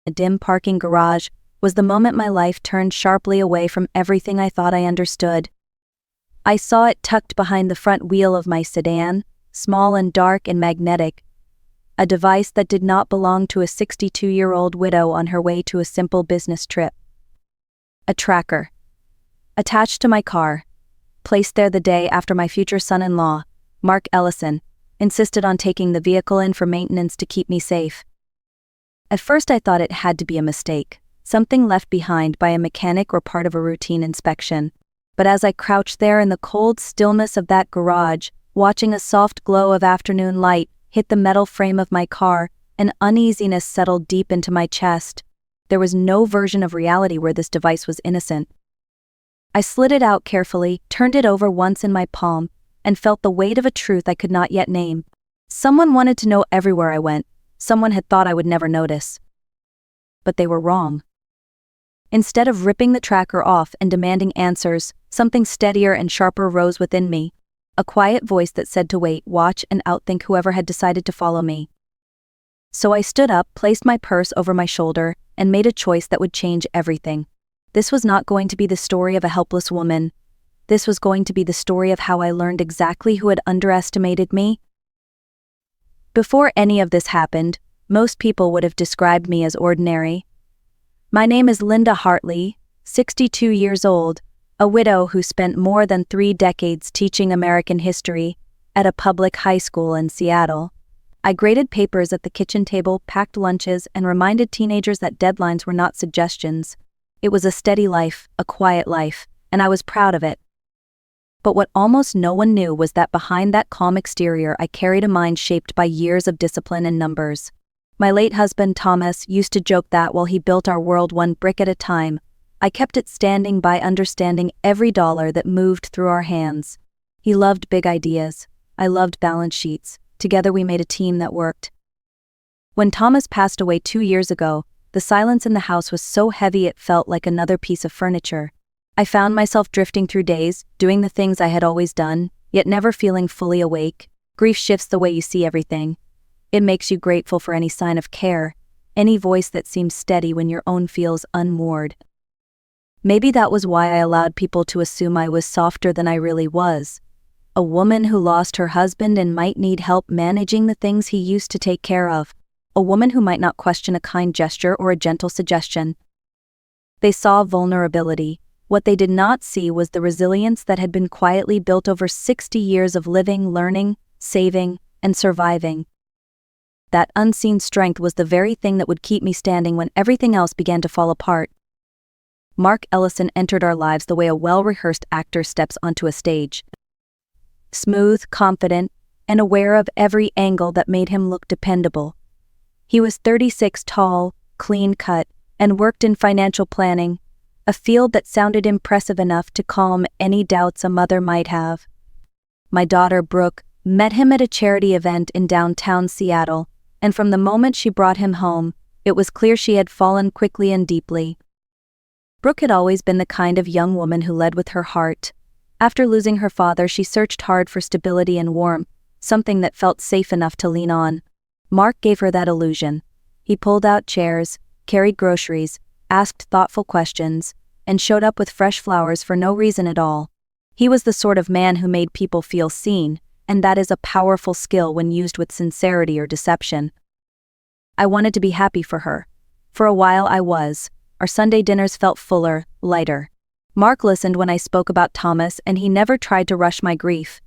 A dim parking garage was the moment my life turned sharply away from everything I thought I understood. I saw it tucked behind the front wheel of my sedan, small and dark and magnetic, a device that did not belong to a 62-year-old widow on her way to a simple business trip. A tracker. Attached to my car, placed there the day after my future son-in-law, Mark Ellison, insisted on taking the vehicle in for maintenance to keep me safe. At first I thought it had to be a mistake, something left behind by a mechanic or part of a routine inspection. But as I crouched there in the cold stillness of that garage, watching a soft glow of afternoon light hit the metal frame of my car, an uneasiness settled deep into my chest. There was no version of reality where this device was innocent. I slid it out carefully, turned it over once in my palm, and felt the weight of a truth I could not yet name. Someone wanted to know everywhere I went. Someone had thought I would never notice. But they were wrong. Instead of ripping the tracker off and demanding answers, something steadier and sharper rose within me. A quiet voice that said to wait, watch, and outthink whoever had decided to follow me. So I stood up, placed my purse over my shoulder, and made a choice that would change everything. This was not going to be the story of a helpless woman. This was going to be the story of how I learned exactly who had underestimated me. Before any of this happened, most people would have described me as ordinary. My name is Linda Hartley, 62 years old, a widow who spent more than 3 decades teaching American history at a public high school in Seattle. I graded papers at the kitchen table, packed lunches, and reminded teenagers that deadlines were not suggestions. It was a steady life, a quiet life, and I was proud of it. But what almost no one knew was that behind that calm exterior I carried a mind shaped by years of discipline and numbers. My late husband, Thomas, used to joke that while he built our world one brick at a time, I kept it standing by understanding every dollar that moved through our hands. He loved big ideas. I loved balance sheets. Together we made a team that worked. When Thomas passed away 2 years ago, the silence in the house was so heavy it felt like another piece of furniture. I found myself drifting through days, doing the things I had always done, yet never feeling fully awake. Grief shifts the way you see everything. It makes you grateful for any sign of care, any voice that seems steady when your own feels unmoored. Maybe that was why I allowed people to assume I was softer than I really was. A woman who lost her husband and might need help managing the things he used to take care of. A woman who might not question a kind gesture or a gentle suggestion. They saw vulnerability. What they did not see was the resilience that had been quietly built over 60 years of living, learning, saving, and surviving. That unseen strength was the very thing that would keep me standing when everything else began to fall apart. Mark Ellison entered our lives the way a well-rehearsed actor steps onto a stage. Smooth, confident, and aware of every angle that made him look dependable. He was 36, tall, clean-cut, and worked in financial planning, a field that sounded impressive enough to calm any doubts a mother might have. My daughter, Brooke, met him at a charity event in downtown Seattle, and from the moment she brought him home, it was clear she had fallen quickly and deeply. Brooke had always been the kind of young woman who led with her heart. After losing her father, she searched hard for stability and warmth, something that felt safe enough to lean on. Mark gave her that illusion. He pulled out chairs, carried groceries, asked thoughtful questions, and showed up with fresh flowers for no reason at all. He was the sort of man who made people feel seen, and that is a powerful skill when used with sincerity or deception. I wanted to be happy for her. For a while I was. Our Sunday dinners felt fuller, lighter. Mark listened when I spoke about Thomas, and he never tried to rush my grief.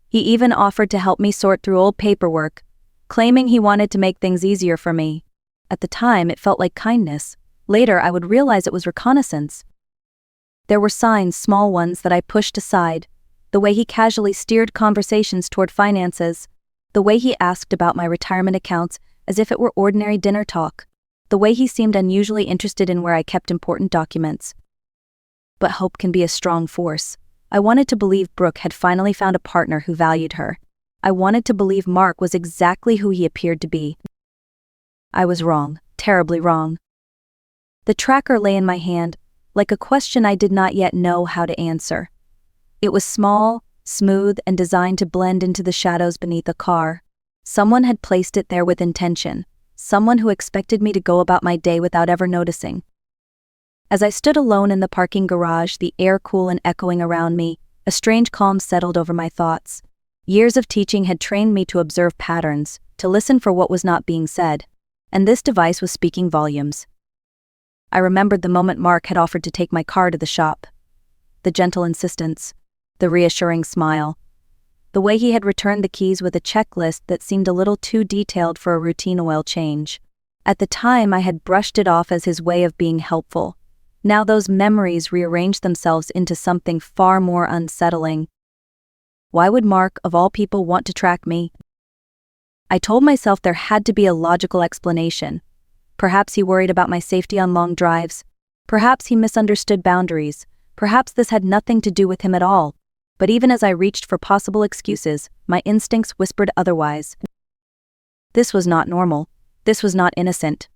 He even offered to help me sort through old paperwork, claiming he wanted to make things easier for me. At the time, it felt like kindness. Later, I would realize it was reconnaissance. There were signs, small ones, that I pushed aside. The way he casually steered conversations toward finances. The way he asked about my retirement accounts as if it were ordinary dinner talk. The way he seemed unusually interested in where I kept important documents. But hope can be a strong force. I wanted to believe Brooke had finally found a partner who valued her. I wanted to believe Mark was exactly who he appeared to be. I was wrong, terribly wrong. The tracker lay in my hand, like a question I did not yet know how to answer. It was small, smooth, and designed to blend into the shadows beneath a car. Someone had placed it there with intention. someone who expected me to go about my day without ever noticing. As I stood alone in the parking garage, the air cool and echoing around me, a strange calm settled over my thoughts. Years of teaching had trained me to observe patterns, to listen for what was not being said, and this device was speaking volumes. I remembered the moment Mark had offered to take my car to the shop. The gentle insistence, the reassuring smile, the way he had returned the keys with a checklist that seemed a little too detailed for a routine oil change. At the time, I had brushed it off as his way of being helpful. Now those memories rearranged themselves into something far more unsettling. Why would Mark, of all people, want to track me? I told myself there had to be a logical explanation. Perhaps he worried about my safety on long drives. Perhaps he misunderstood boundaries. Perhaps this had nothing to do with him at all. But even as I reached for possible excuses, my instincts whispered otherwise. This was not normal. This was not innocent.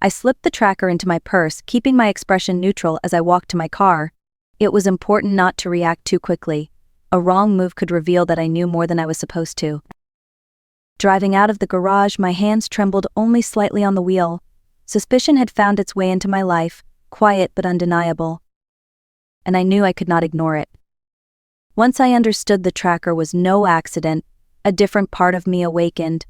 I slipped the tracker into my purse, keeping my expression neutral as I walked to my car. It was important not to react too quickly. A wrong move could reveal that I knew more than I was supposed to. Driving out of the garage, my hands trembled only slightly on the wheel. Suspicion had found its way into my life, quiet but undeniable. And I knew I could not ignore it. Once I understood the tracker was no accident, a different part of me awakened.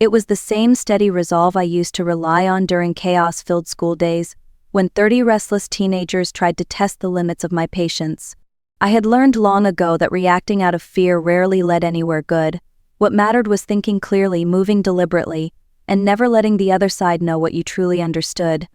It was the same steady resolve I used to rely on during chaos-filled school days, when 30 restless teenagers tried to test the limits of my patience. I had learned long ago that reacting out of fear rarely led anywhere good. What mattered was thinking clearly, moving deliberately, and never letting the other side know what you truly understood.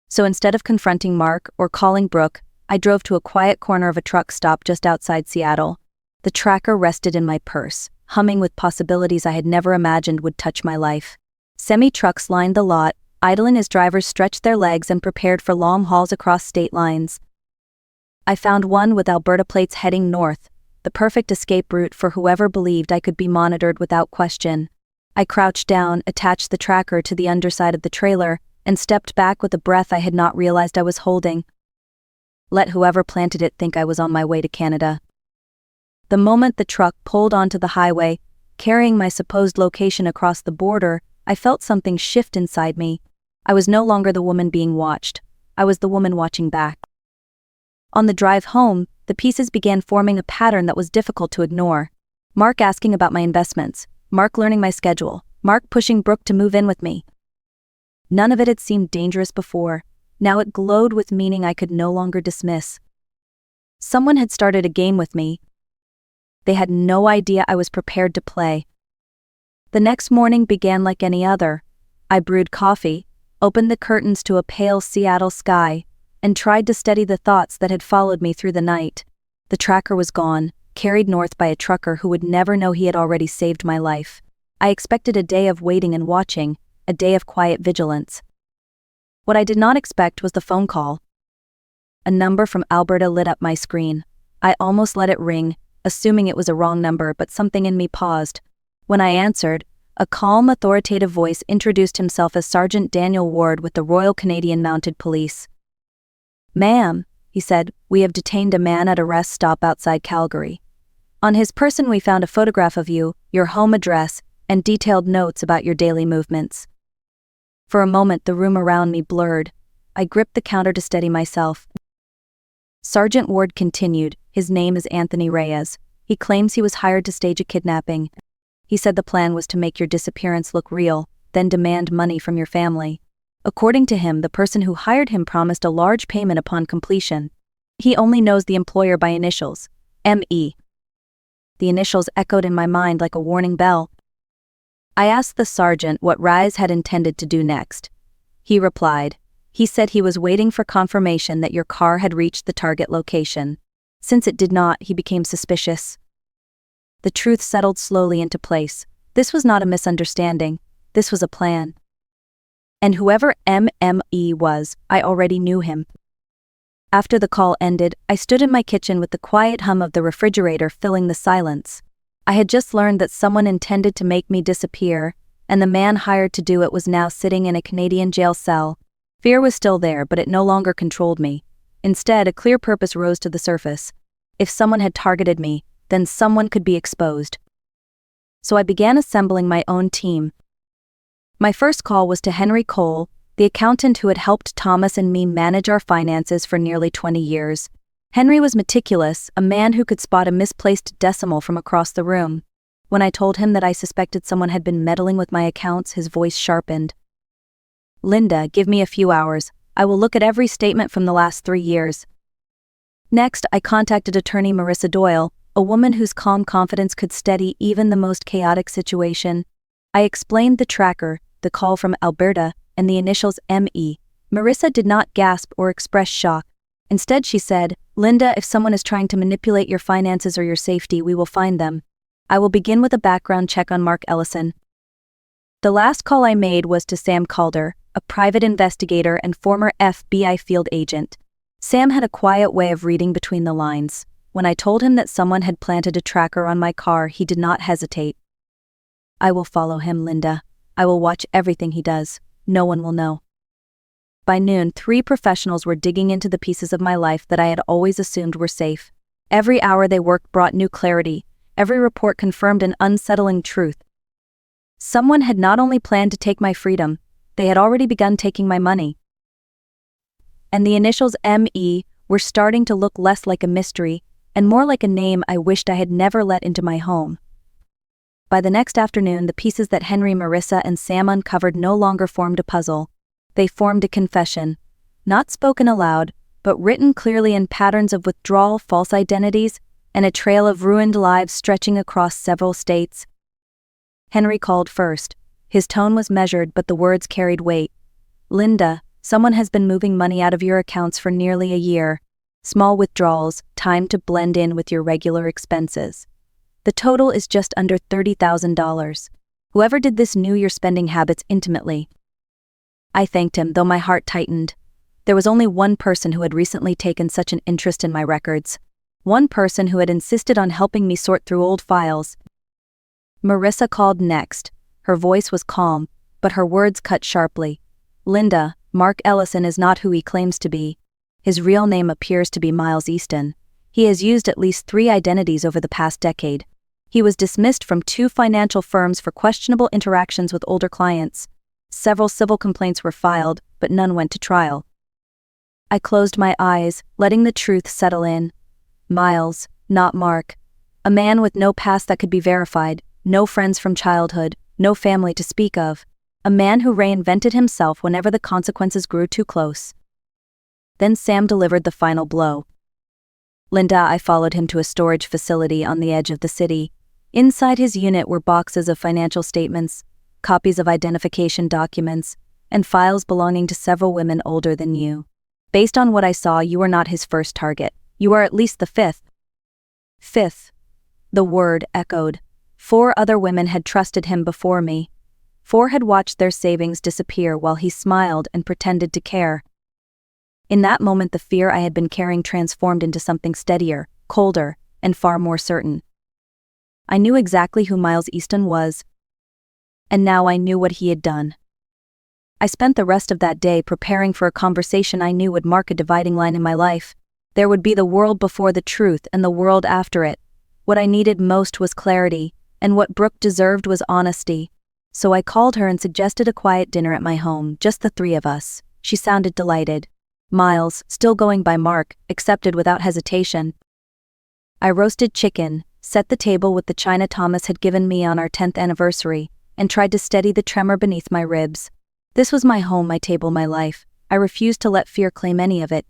So instead of confronting Mark or calling Brooke, I drove to a quiet corner of a truck stop just outside Seattle. The tracker rested in my purse, humming with possibilities I had never imagined would touch my life. Semi-trucks lined the lot, idling as drivers stretched their legs and prepared for long hauls across state lines. I found one with Alberta plates heading north, the perfect escape route for whoever believed I could be monitored without question. I crouched down, attached the tracker to the underside of the trailer, and stepped back with a breath I had not realized I was holding. Let whoever planted it think I was on my way to Canada. The moment the truck pulled onto the highway, carrying my supposed location across the border, I felt something shift inside me. I was no longer the woman being watched. I was the woman watching back. On the drive home, the pieces began forming a pattern that was difficult to ignore. Mark asking about my investments, Mark learning my schedule, Mark pushing Brooke to move in with me. None of it had seemed dangerous before. Now it glowed with meaning I could no longer dismiss. Someone had started a game with me. They had no idea I was prepared to play. The next morning began like any other. I brewed coffee, opened the curtains to a pale Seattle sky, and tried to steady the thoughts that had followed me through the night. The tracker was gone, carried north by a trucker who would never know he had already saved my life. I expected a day of waiting and watching, a day of quiet vigilance. What I did not expect was the phone call. A number from Alberta lit up my screen. I almost let it ring, assuming it was a wrong number, but something in me paused. When I answered, a calm, authoritative voice introduced himself as Sergeant Daniel Ward with the Royal Canadian Mounted Police. "Ma'am," he said, "we have detained a man at a rest stop outside Calgary. On his person we found a photograph of you, your home address, and detailed notes about your daily movements." For a moment the room around me blurred. I gripped the counter to steady myself. Sergeant Ward continued, "His name is Anthony Reyes. He claims he was hired to stage a kidnapping. He said the plan was to make your disappearance look real, then demand money from your family. According to him, the person who hired him promised a large payment upon completion. He only knows the employer by initials, M.E. The initials echoed in my mind like a warning bell. I asked the sergeant what Reyes had intended to do next. He replied, "He said he was waiting for confirmation that your car had reached the target location. Since it did not, he became suspicious." The truth settled slowly into place. This was not a misunderstanding. This was a plan. And whoever MME was, I already knew him. After the call ended, I stood in my kitchen with the quiet hum of the refrigerator filling the silence. I had just learned that someone intended to make me disappear, and the man hired to do it was now sitting in a Canadian jail cell. Fear was still there, but it no longer controlled me. Instead, a clear purpose rose to the surface. If someone had targeted me, then someone could be exposed. So I began assembling my own team. My first call was to Henry Cole, the accountant who had helped Thomas and me manage our finances for nearly 20 years. Henry was meticulous, a man who could spot a misplaced decimal from across the room. When I told him that I suspected someone had been meddling with my accounts, his voice sharpened. "Linda, give me a few hours. I will look at every statement from the last 3 years." Next, I contacted attorney Marissa Doyle, a woman whose calm confidence could steady even the most chaotic situation. I explained the tracker, the call from Alberta, and the initials ME. Marissa did not gasp or express shock. Instead, she said, "Linda, if someone is trying to manipulate your finances or your safety, we will find them. I will begin with a background check on Mark Ellison." The last call I made was to Sam Calder, a private investigator and former FBI field agent. Sam had a quiet way of reading between the lines. When I told him that someone had planted a tracker on my car, he did not hesitate. "I will follow him, Linda. I will watch everything he does. No one will know." By noon, 3 professionals were digging into the pieces of my life that I had always assumed were safe. Every hour they worked brought new clarity. Every report confirmed an unsettling truth. Someone had not only planned to take my freedom, they had already begun taking my money. And the initials ME were starting to look less like a mystery and more like a name I wished I had never let into my home. By the next afternoon, the pieces that Henry, Marissa, and Sam uncovered no longer formed a puzzle. They formed a confession, not spoken aloud, but written clearly in patterns of withdrawal, false identities, and a trail of ruined lives stretching across several states. Henry called first. His tone was measured, but the words carried weight. "Linda, someone has been moving money out of your accounts for nearly a year. Small withdrawals, time to blend in with your regular expenses. The total is just under $30,000. Whoever did this knew your spending habits intimately." I thanked him, though my heart tightened. There was only one person who had recently taken such an interest in my records. One person who had insisted on helping me sort through old files. Marissa called next. Her voice was calm, but her words cut sharply. "Linda, Mark Ellison is not who he claims to be. His real name appears to be Miles Easton. He has used at least 3 identities over the past decade. He was dismissed from 2 financial firms for questionable interactions with older clients. Several civil complaints were filed, but none went to trial." I closed my eyes, letting the truth settle in. Miles, not Mark. A man with no past that could be verified, no friends from childhood, no family to speak of. A man who reinvented himself whenever the consequences grew too close. Then Sam delivered the final blow. "Linda, I followed him to a storage facility on the edge of the city. Inside his unit were boxes of financial statements, copies of identification documents, and files belonging to several women older than you. Based on what I saw, you are not his first target. You are at least the 5th. 5th. The word echoed. 4 other women had trusted him before me. 4 had watched their savings disappear while he smiled and pretended to care. In that moment, the fear I had been carrying transformed into something steadier, colder, and far more certain. I knew exactly who Miles Easton was, and now I knew what he had done. I spent the rest of that day preparing for a conversation I knew would mark a dividing line in my life. There would be the world before the truth and the world after it. What I needed most was clarity, and what Brooke deserved was honesty. So I called her and suggested a quiet dinner at my home, just the 3 of us. She sounded delighted. Miles, still going by Mark, accepted without hesitation. I roasted chicken, set the table with the china Thomas had given me on our 10th anniversary, and tried to steady the tremor beneath my ribs. This was my home, my table, my life. I refused to let fear claim any of it.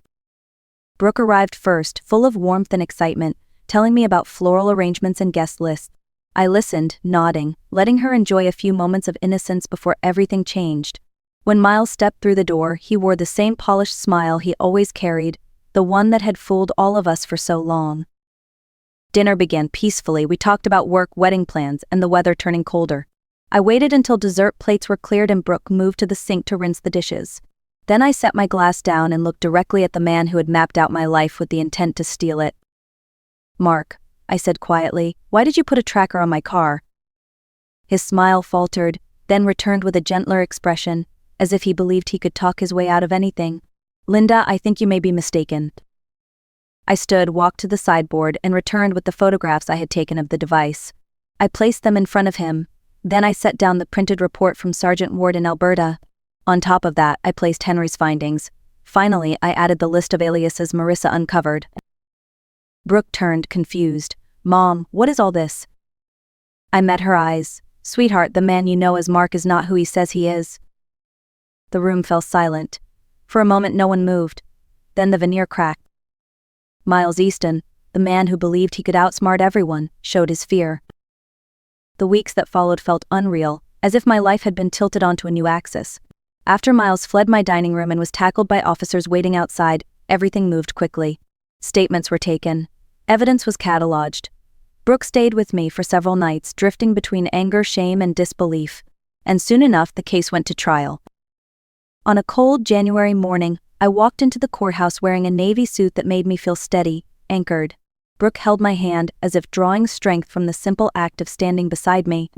Brooke arrived first, full of warmth and excitement, telling me about floral arrangements and guest lists. I listened, nodding, letting her enjoy a few moments of innocence before everything changed. When Miles stepped through the door, he wore the same polished smile he always carried, the one that had fooled all of us for so long. Dinner began peacefully. We talked about work, wedding plans, and the weather turning colder. I waited until dessert plates were cleared and Brooke moved to the sink to rinse the dishes. Then I set my glass down and looked directly at the man who had mapped out my life with the intent to steal it. "Mark," I said quietly, "why did you put a tracker on my car?" His smile faltered, then returned with a gentler expression, as if he believed he could talk his way out of anything. "Linda, I think you may be mistaken." I stood, walked to the sideboard, and returned with the photographs I had taken of the device. I placed them in front of him, Then I set down the printed report from Sergeant Ward in Alberta. On top of that, I placed Henry's findings. Finally, I added the list of aliases Marissa uncovered. Brooke turned, confused. "Mom, what is all this?" I met her eyes. "Sweetheart, the man you know as Mark is not who he says he is." The room fell silent. For a moment no one moved. Then the veneer cracked. Miles Easton, the man who believed he could outsmart everyone, showed his fear. The weeks that followed felt unreal, as if my life had been tilted onto a new axis. After Miles fled my dining room and was tackled by officers waiting outside, everything moved quickly. Statements were taken. Evidence was catalogued. Brooke stayed with me for several nights, drifting between anger, shame, and disbelief. And soon enough, the case went to trial. On a cold January morning, I walked into the courthouse wearing a navy suit that made me feel steady, anchored. Brooke held my hand as if drawing strength from the simple act of standing beside me.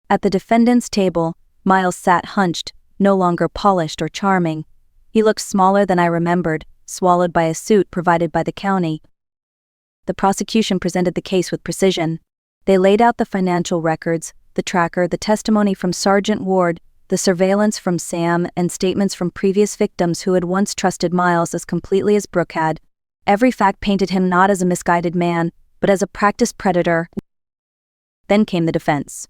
At the defendant's table, Miles sat hunched, no longer polished or charming. He looked smaller than I remembered, swallowed by a suit provided by the county. The prosecution presented the case with precision. They laid out the financial records, the tracker, the testimony from Sergeant Ward, the surveillance from Sam, and statements from previous victims who had once trusted Miles as completely as Brooke had. Every fact painted him not as a misguided man, but as a practiced predator. Then came the defense.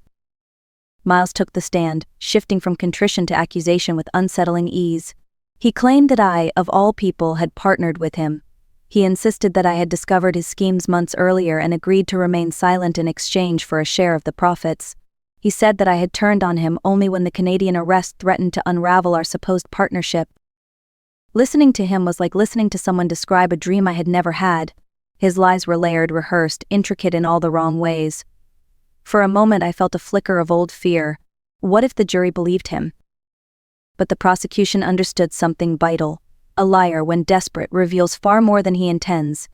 Miles took the stand, shifting from contrition to accusation with unsettling ease. He claimed that I, of all people, had partnered with him. He insisted that I had discovered his schemes months earlier and agreed to remain silent in exchange for a share of the profits. He said that I had turned on him only when the Canadian arrest threatened to unravel our supposed partnership. Listening to him was like listening to someone describe a dream I had never had. His lies were layered, rehearsed, intricate in all the wrong ways. For a moment I felt a flicker of old fear. What if the jury believed him? But the prosecution understood something vital. A liar, when desperate, reveals far more than he intends.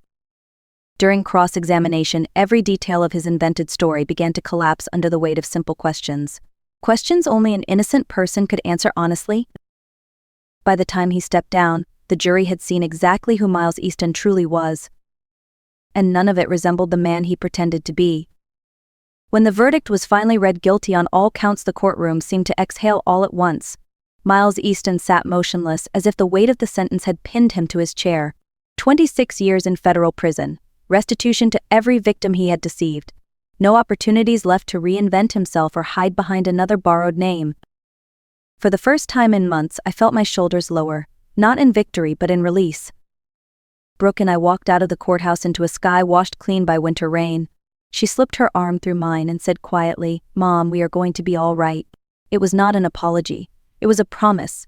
During cross-examination, every detail of his invented story began to collapse under the weight of simple questions. Questions only an innocent person could answer honestly. By the time he stepped down, the jury had seen exactly who Miles Easton truly was. And none of it resembled the man he pretended to be. When the verdict was finally read guilty on all counts, the courtroom seemed to exhale all at once. Miles Easton sat motionless, as if the weight of the sentence had pinned him to his chair. 26 years in federal prison. Restitution to every victim he had deceived. No opportunities left to reinvent himself or hide behind another borrowed name. For the first time in months, I felt my shoulders lower, not in victory but in release. Brooke and I walked out of the courthouse into a sky washed clean by winter rain. She slipped her arm through mine and said quietly, "Mom, we are going to be all right." It was not an apology. It was a promise.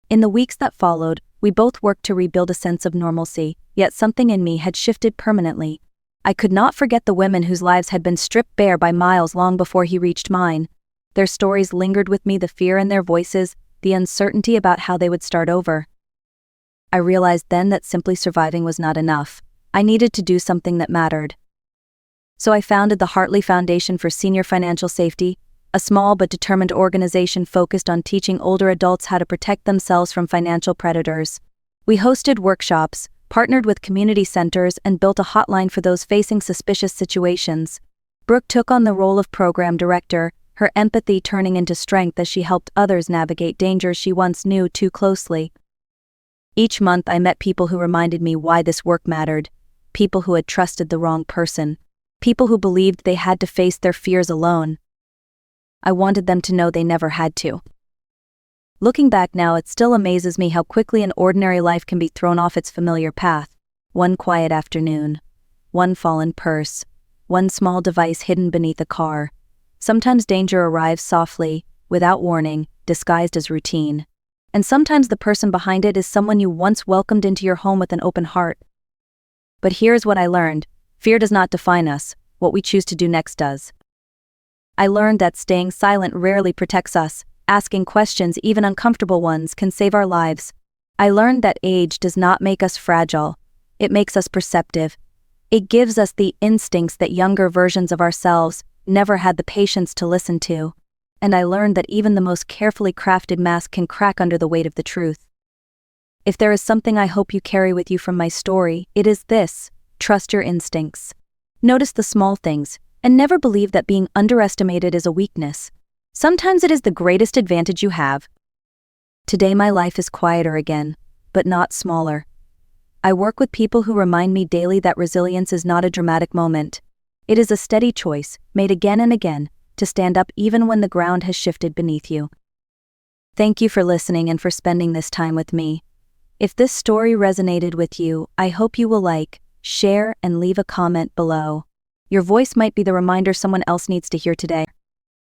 In the weeks that followed, we both worked to rebuild a sense of normalcy, yet something in me had shifted permanently. I could not forget the women whose lives had been stripped bare by Miles long before he reached mine. Their stories lingered with me, the fear in their voices, the uncertainty about how they would start over. I realized then that simply surviving was not enough. I needed to do something that mattered. So I founded the Hartley Foundation for Senior Financial Safety, a small but determined organization focused on teaching older adults how to protect themselves from financial predators. We hosted workshops, partnered with community centers, and built a hotline for those facing suspicious situations. Brooke took on the role of program director, her empathy turning into strength as she helped others navigate dangers she once knew too closely. Each month I met people who reminded me why this work mattered, people who had trusted the wrong person, people who believed they had to face their fears alone. I wanted them to know they never had to. Looking back now, it still amazes me how quickly an ordinary life can be thrown off its familiar path. One quiet afternoon, one fallen purse, one small device hidden beneath a car. Sometimes danger arrives softly, without warning, disguised as routine. And sometimes the person behind it is someone you once welcomed into your home with an open heart. But here's what I learned. Fear does not define us, what we choose to do next does. I learned that staying silent rarely protects us. Asking questions, even uncomfortable ones, can save our lives. I learned that age does not make us fragile. It makes us perceptive. It gives us the instincts that younger versions of ourselves never had the patience to listen to. And I learned that even the most carefully crafted mask can crack under the weight of the truth. If there is something I hope you carry with you from my story, it is this: trust your instincts. Notice the small things, And never believe that being underestimated is a weakness. Sometimes it is the greatest advantage you have. Today my life is quieter again, but not smaller. I work with people who remind me daily that resilience is not a dramatic moment. It is a steady choice, made again and again, to stand up even when the ground has shifted beneath you. Thank you for listening and for spending this time with me. If this story resonated with you, I hope you will like, share, and leave a comment below. Your voice might be the reminder someone else needs to hear today.